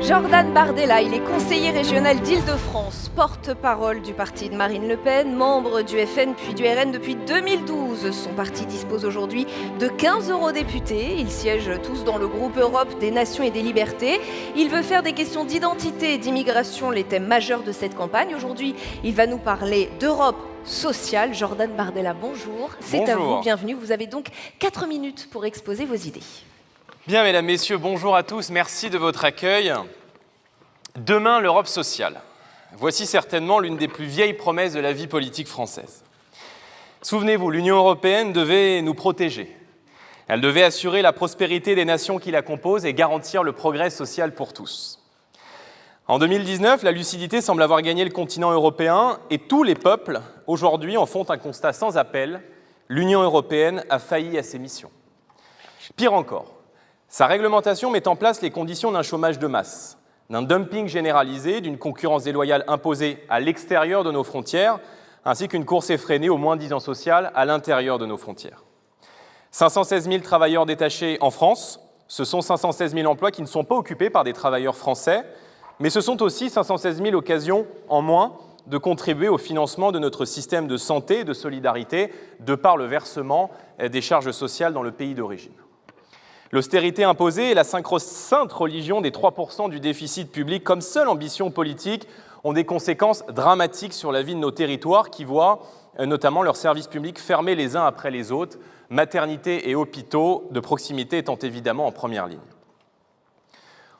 Jordan Bardella, il est conseiller régional d'Île-de-France, porte-parole du parti de Marine Le Pen, membre du FN puis du RN depuis 2012. Son parti dispose aujourd'hui de 15 eurodéputés. Ils siègent tous dans le groupe Europe des Nations et des Libertés. Il veut faire des questions d'identité et d'immigration les thèmes majeurs de cette campagne. Aujourd'hui, il va nous parler d'Europe sociale. Jordan Bardella, bonjour. C'est à vous, bienvenue. Vous avez donc 4 minutes pour exposer vos idées. Bien, mesdames, messieurs, bonjour à tous. Merci de votre accueil. Demain, l'Europe sociale. Voici certainement l'une des plus vieilles promesses de la vie politique française. Souvenez-vous, l'Union européenne devait nous protéger. Elle devait assurer la prospérité des nations qui la composent et garantir le progrès social pour tous. En 2019, la lucidité semble avoir gagné le continent européen et tous les peuples, aujourd'hui, en font un constat sans appel. L'Union européenne a failli à ses missions. Pire encore, sa réglementation met en place les conditions d'un chômage de masse, d'un dumping généralisé, d'une concurrence déloyale imposée à l'extérieur de nos frontières, ainsi qu'une course effrénée au moins-disant social à l'intérieur de nos frontières. 516 000 travailleurs détachés en France, ce sont 516 000 emplois qui ne sont pas occupés par des travailleurs français, mais ce sont aussi 516 000 occasions en moins de contribuer au financement de notre système de santé et de solidarité de par le versement des charges sociales dans le pays d'origine. L'austérité imposée et la sacro-sainte religion des 3% du déficit public comme seule ambition politique ont des conséquences dramatiques sur la vie de nos territoires qui voient notamment leurs services publics fermés les uns après les autres, maternités et hôpitaux de proximité étant évidemment en première ligne.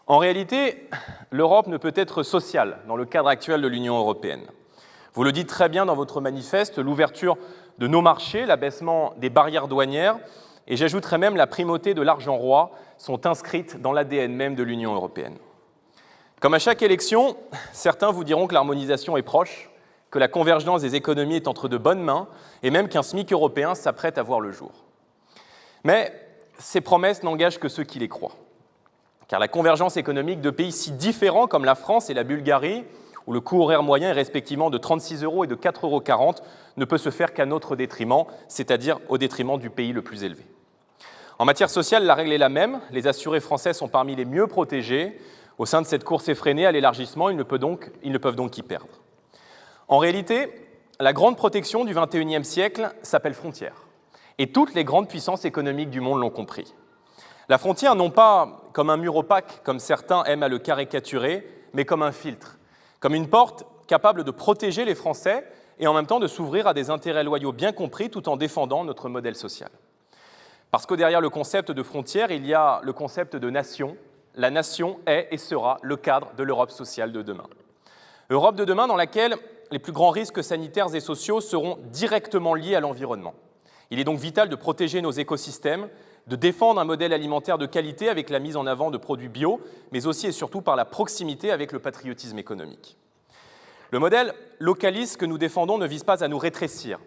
En réalité, l'Europe ne peut être sociale dans le cadre actuel de l'Union européenne. Vous le dites très bien dans votre manifeste, l'ouverture de nos marchés, l'abaissement des barrières douanières, et j'ajouterais même la primauté de l'argent roi, sont inscrites dans l'ADN même de l'Union européenne. Comme à chaque élection, certains vous diront que l'harmonisation est proche, que la convergence des économies est entre de bonnes mains, et même qu'un SMIC européen s'apprête à voir le jour. Mais ces promesses n'engagent que ceux qui les croient. Car la convergence économique de pays si différents comme la France et la Bulgarie, où le coût horaire moyen est respectivement de 36 € et de 4,40 €, ne peut se faire qu'à notre détriment, c'est-à-dire au détriment du pays le plus élevé. En matière sociale, la règle est la même. Les assurés français sont parmi les mieux protégés. Au sein de cette course effrénée à l'élargissement, ils ne peuvent donc y perdre. En réalité, la grande protection du XXIe siècle s'appelle frontière. Et toutes les grandes puissances économiques du monde l'ont compris. La frontière, non pas comme un mur opaque, comme certains aiment à le caricaturer, mais comme un filtre, comme une porte capable de protéger les Français et en même temps de s'ouvrir à des intérêts loyaux bien compris tout en défendant notre modèle social. Parce que derrière le concept de frontière, il y a le concept de nation. La nation est et sera le cadre de l'Europe sociale de demain. Europe de demain dans laquelle les plus grands risques sanitaires et sociaux seront directement liés à l'environnement. Il est donc vital de protéger nos écosystèmes, de défendre un modèle alimentaire de qualité avec la mise en avant de produits bio, mais aussi et surtout par la proximité avec le patriotisme économique. Le modèle localiste que nous défendons ne vise pas à nous rétrécir,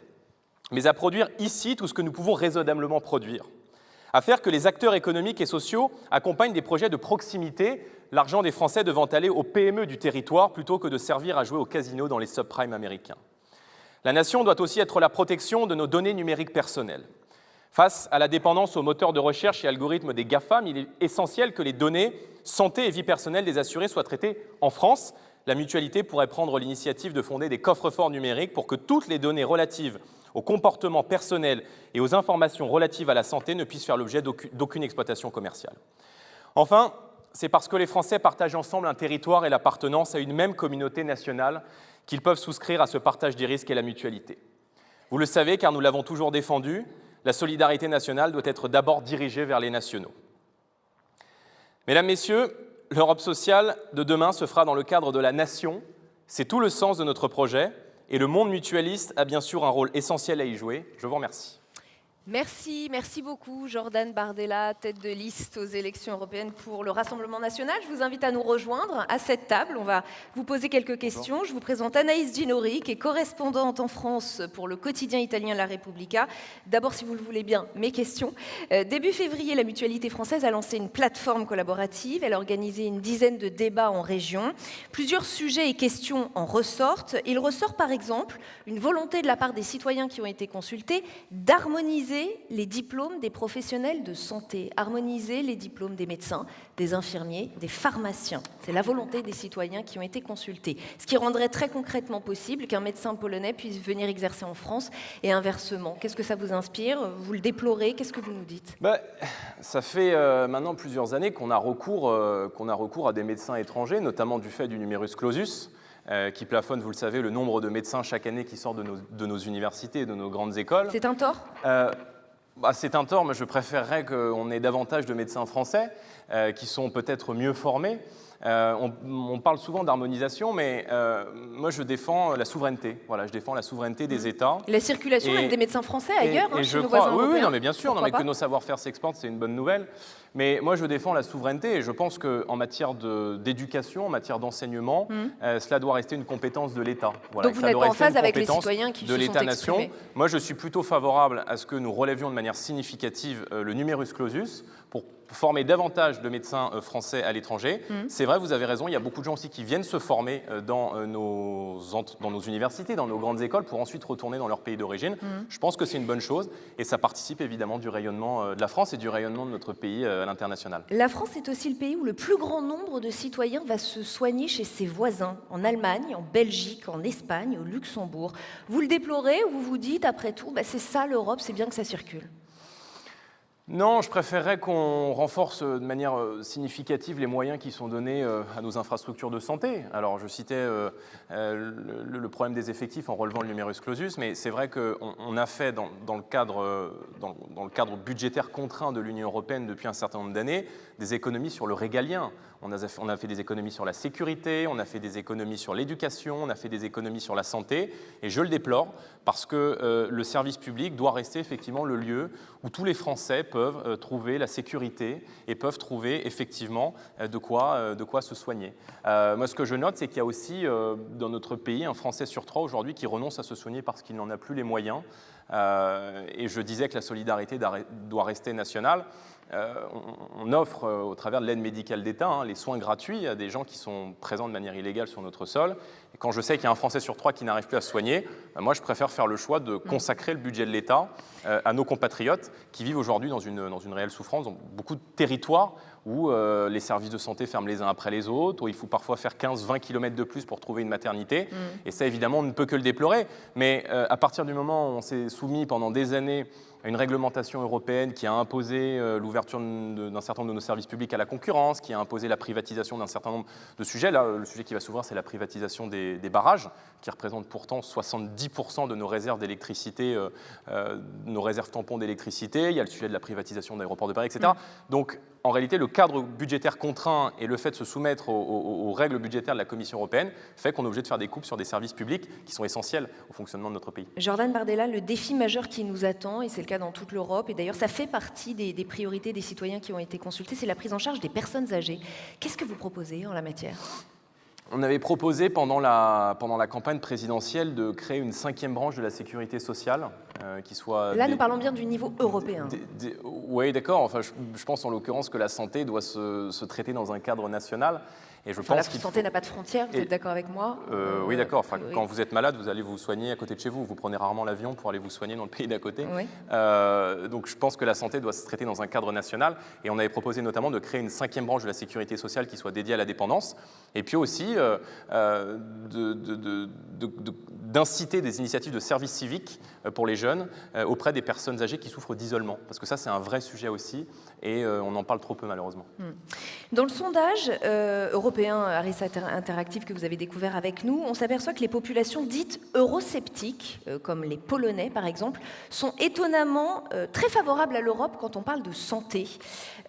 mais à produire ici tout ce que nous pouvons raisonnablement produire, à faire que les acteurs économiques et sociaux accompagnent des projets de proximité, l'argent des Français devant aller aux PME du territoire plutôt que de servir à jouer au casino dans les subprimes américains. La nation doit aussi être la protection de nos données numériques personnelles. Face à la dépendance aux moteurs de recherche et algorithmes des GAFAM, il est essentiel que les données santé et vie personnelle des assurés soient traitées en France. La mutualité pourrait prendre l'initiative de fonder des coffres-forts numériques pour que toutes les données relatives au comportement personnel et aux informations relatives à la santé ne puissent faire l'objet d'aucune exploitation commerciale. Enfin, c'est parce que les Français partagent ensemble un territoire et l'appartenance à une même communauté nationale qu'ils peuvent souscrire à ce partage des risques et la mutualité. Vous le savez, car nous l'avons toujours défendu, la solidarité nationale doit être d'abord dirigée vers les nationaux. Mesdames, Messieurs, l'Europe sociale de demain se fera dans le cadre de la nation. C'est tout le sens de notre projet. Et le monde mutualiste a bien sûr un rôle essentiel à y jouer. Je vous remercie. Merci beaucoup Jordan Bardella, tête de liste aux élections européennes pour le Rassemblement national. Je vous invite à nous rejoindre à cette table. On va vous poser quelques questions. Bonjour. Je vous présente Anaïs Ginori, qui est correspondante en France pour le quotidien italien La Repubblica. D'abord, si vous le voulez bien, mes questions. Début février, la Mutualité française a lancé une plateforme collaborative. Elle a organisé une dizaine de débats en région. Plusieurs sujets et questions en ressortent. Il ressort par exemple une volonté de la part des citoyens qui ont été consultés d'harmoniser harmoniser les diplômes des professionnels de santé, harmoniser les diplômes des médecins, des infirmiers, des pharmaciens. C'est la volonté des citoyens qui ont été consultés. Ce qui rendrait très concrètement possible qu'un médecin polonais puisse venir exercer en France et inversement. Qu'est-ce que ça vous inspire? Vous le déplorez? Qu'est-ce que vous nous dites? Ça fait maintenant plusieurs années qu'on a recours à des médecins étrangers, notamment du fait du numerus clausus, qui plafonne, vous le savez, le nombre de médecins chaque année qui sortent de nos universités, de nos grandes écoles. C'est un tort? C'est un tort, mais je préférerais qu'on ait davantage de médecins français qui sont peut-être mieux formés. On parle souvent d'harmonisation, mais moi je défends la souveraineté. Voilà, je défends la souveraineté des États. La circulation même des médecins français ailleurs, chez nos crois, voisins européens. Oui, non, mais bien sûr, Pourquoi que pas nos savoir-faire s'exportent, c'est une bonne nouvelle. Mais moi je défends la souveraineté et je pense qu'en matière d'éducation, en matière d'enseignement, cela doit rester une compétence de l'État. Voilà, donc vous n'êtes pas en phase avec les citoyens qui se sont exprimés? Moi je suis plutôt favorable à ce que nous relevions de manière significative le numerus clausus pour former davantage de médecins français à l'étranger. C'est vrai, vous avez raison, il y a beaucoup de gens aussi qui viennent se former dans nos universités, dans nos grandes écoles, pour ensuite retourner dans leur pays d'origine. Je pense que c'est une bonne chose et ça participe évidemment du rayonnement de la France et du rayonnement de notre pays à l'international. La France est aussi le pays où le plus grand nombre de citoyens va se soigner chez ses voisins, en Allemagne, en Belgique, en Espagne, au Luxembourg. Vous le déplorez ou vous vous dites, après tout, c'est ça l'Europe, c'est bien que ça circule? Non, je préférerais qu'on renforce de manière significative les moyens qui sont donnés à nos infrastructures de santé. Alors, je citais le problème des effectifs en relevant le numerus clausus, mais c'est vrai qu'on a fait dans le cadre budgétaire contraint de l'Union européenne depuis un certain nombre d'années des économies sur le régalien. On a fait des économies sur la sécurité, on a fait des économies sur l'éducation, on a fait des économies sur la santé, et je le déplore parce que le service public doit rester effectivement le lieu où tous les Français peuvent trouver la sécurité et peuvent trouver effectivement de quoi se soigner. Moi, ce que je note, c'est qu'il y a aussi dans notre pays un Français sur 3 aujourd'hui qui renonce à se soigner parce qu'il n'en a plus les moyens. Et je disais que la solidarité doit rester nationale. On offre au travers de l'aide médicale d'État les soins gratuits à des gens qui sont présents de manière illégale sur notre sol. Et quand je sais qu'il y a un Français sur 3 qui n'arrive plus à se soigner, moi je préfère faire le choix de consacrer le budget de l'État à nos compatriotes qui vivent aujourd'hui dans une réelle souffrance, dans beaucoup de territoires où les services de santé ferment les uns après les autres, où il faut parfois faire 15-20 km de plus pour trouver une maternité. Et ça, évidemment, on ne peut que le déplorer. Mais à partir du moment où on s'est soumis pendant des années à une réglementation européenne qui a imposé l'ouverture d'un certain nombre de nos services publics à la concurrence, qui a imposé la privatisation d'un certain nombre de sujets. Là, le sujet qui va s'ouvrir, c'est la privatisation des barrages, qui représentent pourtant 70% de nos réserves d'électricité, nos réserves tampons d'électricité. Il y a le sujet de la privatisation d'aéroports de Paris, etc. Donc, en réalité, le cadre budgétaire contraint et le fait de se soumettre aux règles budgétaires de la Commission européenne fait qu'on est obligé de faire des coupes sur des services publics qui sont essentiels au fonctionnement de notre pays. Jordan Bardella, le défi majeur qui nous attend, et c'est le cas dans toute l'Europe, et d'ailleurs ça fait partie des priorités des citoyens qui ont été consultés, c'est la prise en charge des personnes âgées. Qu'est-ce que vous proposez en la matière ? On avait proposé pendant la campagne présidentielle de créer une 5e branche de la sécurité sociale qui soit... Là, nous parlons bien du niveau européen. Oui, d'accord. Enfin, je pense en l'occurrence que la santé doit se traiter dans un cadre national. Et je pense la santé n'a pas de frontières, vous êtes d'accord avec moi? Oui, d'accord. Enfin, quand vous êtes malade, vous allez vous soigner à côté de chez vous. Vous prenez rarement l'avion pour aller vous soigner dans le pays d'à côté. Oui. Donc je pense que la santé doit se traiter dans un cadre national. Et on avait proposé notamment de créer une 5e branche de la sécurité sociale qui soit dédiée à la dépendance. Et puis aussi d'inciter des initiatives de service civique pour les jeunes auprès des personnes âgées qui souffrent d'isolement. Parce que ça, c'est un vrai sujet aussi. Et on en parle trop peu, malheureusement. Dans le sondage européen Harris Interactive que vous avez découvert avec nous, on s'aperçoit que les populations dites eurosceptiques, comme les Polonais par exemple, sont étonnamment très favorables à l'Europe quand on parle de santé.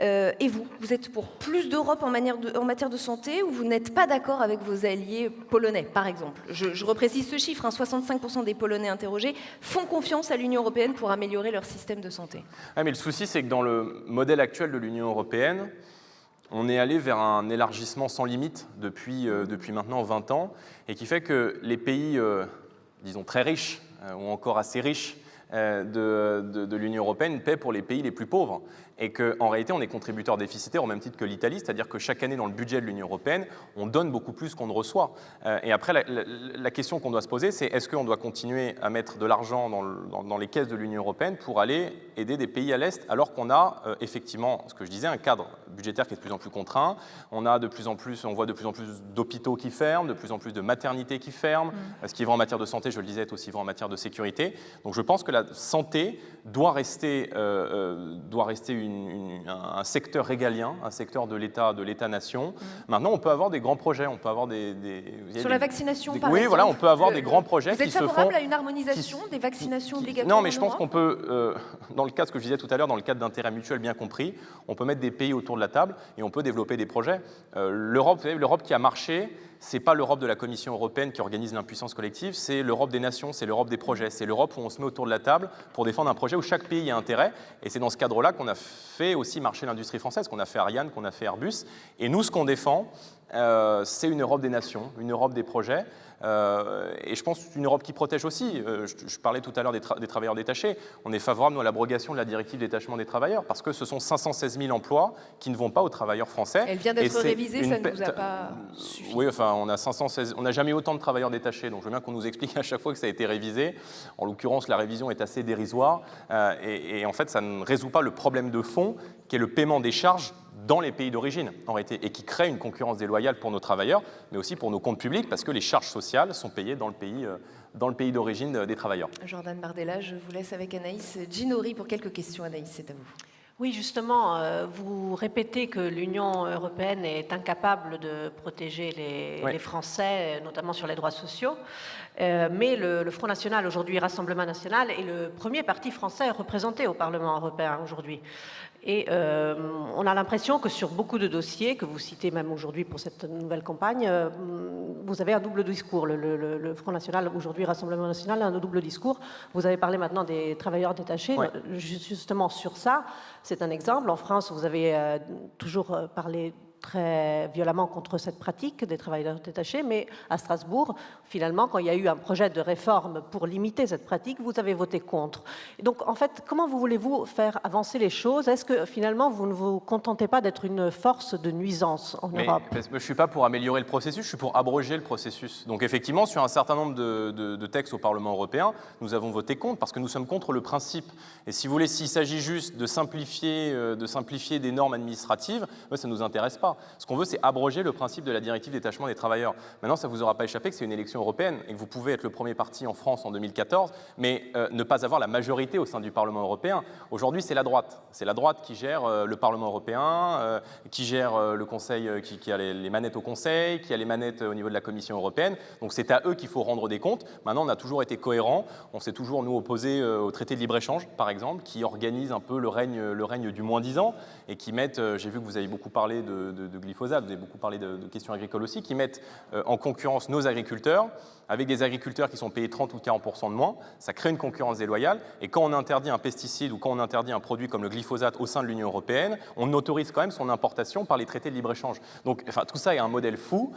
Et vous êtes pour plus d'Europe en matière de santé ou vous n'êtes pas d'accord avec vos alliés polonais, par exemple? Je reprécise ce chiffre, 65% des Polonais interrogés font confiance à l'Union européenne pour améliorer leur système de santé. Ah, mais le souci, c'est que dans le modèle actuel de l'Union européenne, on est allé vers un élargissement sans limite depuis maintenant 20 ans et qui fait que les pays, disons, très riches ou encore assez riches de l'Union européenne paie pour les pays les plus pauvres. Et qu'en réalité, on est contributeur déficitaire au même titre que l'Italie, c'est-à-dire que chaque année dans le budget de l'Union européenne, on donne beaucoup plus qu'on ne reçoit. Et après, la question qu'on doit se poser, c'est est-ce qu'on doit continuer à mettre de l'argent dans les caisses de l'Union européenne pour aller aider des pays à l'Est, alors qu'on a effectivement, ce que je disais, un cadre budgétaire qui est de plus en plus contraint. On voit de plus en plus d'hôpitaux qui ferment, de plus en plus de maternités qui ferment. Ce qui est vrai en matière de santé, je le disais, est aussi vrai en matière de sécurité. Donc je pense que la santé doit rester un secteur régalien, un secteur de l'État-nation. Maintenant, on peut avoir des grands projets, on peut avoir Sur la vaccination, par oui, exemple, voilà, on peut avoir des grands projets qui se font... Vous êtes favorable à une harmonisation des vaccinations obligatoires? Non, mais je pense qu'on peut, dans le cadre, ce que je disais tout à l'heure, dans le cadre d'intérêt mutuel bien compris, on peut mettre des pays autour de la table et on peut développer des projets. L'Europe, vous savez, l'Europe qui a marché, c'est pas l'Europe de la Commission européenne qui organise l'impuissance collective, c'est l'Europe des nations, c'est l'Europe des projets, c'est l'Europe où on se met autour de la table pour défendre un projet où chaque pays a intérêt. Et c'est dans ce cadre-là qu'on a fait aussi marcher l'industrie française, qu'on a fait Ariane, qu'on a fait Airbus. Et nous, ce qu'on défend, c'est une Europe des nations, une Europe des projets. Et je pense une Europe qui protège aussi. Je parlais tout à l'heure des travailleurs détachés. On est favorable à l'abrogation de la directive détachement des travailleurs parce que ce sont 516 000 emplois qui ne vont pas aux travailleurs français. Elle vient d'être révisée, ça ne vous a pas suffi? Oui, enfin, on n'a jamais eu autant de travailleurs détachés, donc je veux bien qu'on nous explique à chaque fois que ça a été révisé. En l'occurrence, la révision est assez dérisoire et en fait, ça ne résout pas le problème de fond qui est le paiement des charges dans les pays d'origine, en réalité, et qui crée une concurrence déloyale pour nos travailleurs, mais aussi pour nos comptes publics, parce que les charges sociales sont payées dans le pays d'origine des travailleurs. Jordan Bardella, je vous laisse avec Anaïs Ginori pour quelques questions. Anaïs, c'est à vous. Oui, justement, vous répétez que l'Union européenne est incapable de protéger les Français, notamment sur les droits sociaux. Mais le Front National, aujourd'hui Rassemblement National, est le premier parti français représenté au Parlement européen aujourd'hui. Et on a l'impression que sur beaucoup de dossiers, que vous citez même aujourd'hui pour cette nouvelle campagne, vous avez un double discours. Le Front National, aujourd'hui Rassemblement National, a un double discours. Vous avez parlé maintenant des travailleurs détachés. Ouais. Justement sur ça, c'est un exemple. En France, vous avez toujours parlé très violemment contre cette pratique des travailleurs détachés, mais à Strasbourg, finalement, quand il y a eu un projet de réforme pour limiter cette pratique, vous avez voté contre. Et donc, en fait, comment voulez-vous faire avancer les choses? Est-ce que, finalement, vous ne vous contentez pas d'être une force de nuisance en Europe? Je ne suis pas pour améliorer le processus, je suis pour abroger le processus. Donc, effectivement, sur un certain nombre de textes au Parlement européen, nous avons voté contre, parce que nous sommes contre le principe. Et si vous voulez, s'il s'agit juste de simplifier des normes administratives, ça ne nous intéresse pas. Ce qu'on veut, c'est abroger le principe de la directive détachement des travailleurs. Maintenant, ça ne vous aura pas échappé que c'est une élection européenne et que vous pouvez être le premier parti en France en 2014, mais ne pas avoir la majorité au sein du Parlement européen. Aujourd'hui, c'est la droite. C'est la droite qui gère le Parlement européen, qui gère le Conseil, qui a les manettes au Conseil, qui a les manettes au niveau de la Commission européenne. Donc c'est à eux qu'il faut rendre des comptes. Maintenant, on a toujours été cohérents. On s'est toujours, nous, opposés au traité de libre-échange, par exemple, qui organise un peu le règne du moins-disant et qui mettent, j'ai vu que vous avez beaucoup parlé de glyphosate, vous avez beaucoup parlé de questions agricoles aussi, qui mettent en concurrence nos agriculteurs avec des agriculteurs qui sont payés 30 ou 40% de moins. Ça crée une concurrence déloyale. Et quand on interdit un pesticide ou quand on interdit un produit comme le glyphosate au sein de l'Union européenne, on autorise quand même son importation par les traités de libre-échange. Donc, enfin, tout ça est un modèle fou.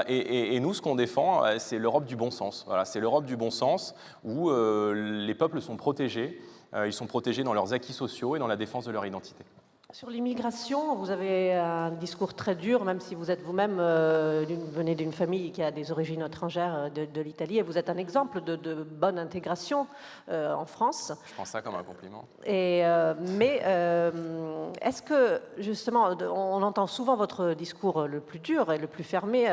Et nous, ce qu'on défend, c'est l'Europe du bon sens. Voilà, c'est l'Europe du bon sens où les peuples sont protégés. Ils sont protégés dans leurs acquis sociaux et dans la défense de leur identité. Sur l'immigration, vous avez un discours très dur, même si vous êtes vous-même, venez d'une famille qui a des origines étrangères de l'Italie, et vous êtes un exemple de bonne intégration en France. Je prends ça comme un compliment. Mais est-ce que, justement, on entend souvent votre discours le plus dur et le plus fermé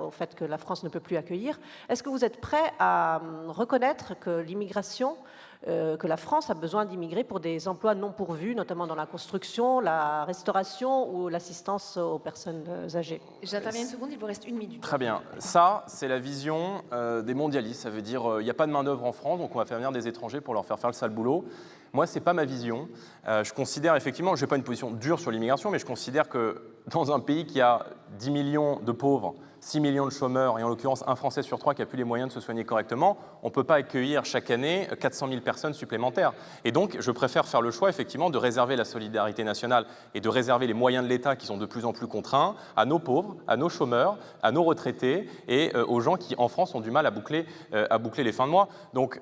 au fait que la France ne peut plus accueillir. Est-ce que vous êtes prêt à reconnaître que l'immigration, que la France a besoin d'immigrer pour des emplois non pourvus, notamment dans la construction, la restauration ou l'assistance aux personnes âgées? J'interviens une seconde, il vous reste 1 minute. Très bien. Ça, c'est la vision des mondialistes. Ça veut dire il n'y a pas de main-d'œuvre en France, donc on va faire venir des étrangers pour leur faire le sale boulot. Moi, ce n'est pas ma vision. Je considère effectivement, je n'ai pas une position dure sur l'immigration, mais je considère que dans un pays qui a 10 millions de pauvres, 6 millions de chômeurs et en l'occurrence un Français sur 3 qui n'a plus les moyens de se soigner correctement, on ne peut pas accueillir chaque année 400 000 personnes supplémentaires. Et donc, je préfère faire le choix effectivement de réserver la solidarité nationale et de réserver les moyens de l'État qui sont de plus en plus contraints à nos pauvres, à nos chômeurs, à nos retraités et aux gens qui en France ont du mal à boucler les fins de mois. Donc,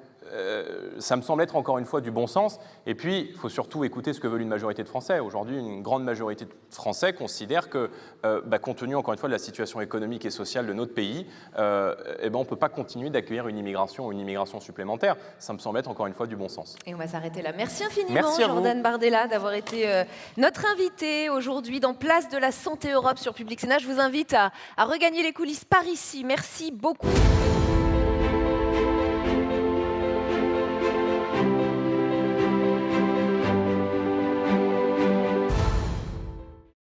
ça me semble être encore une fois du bon sens. Et puis, il faut surtout écouter ce que veut une majorité de Français. Aujourd'hui, une grande majorité de Français considèrent que, compte tenu encore une fois de la situation économique et sociale de notre pays, on ne peut pas continuer d'accueillir une immigration supplémentaire. Ça me semble être encore une fois du bon sens. Et on va s'arrêter là. Merci infiniment, Merci Jordan Bardella, d'avoir été notre invité aujourd'hui dans Place de la Santé Europe sur Public Sénat. Je vous invite à regagner les coulisses par ici. Merci beaucoup.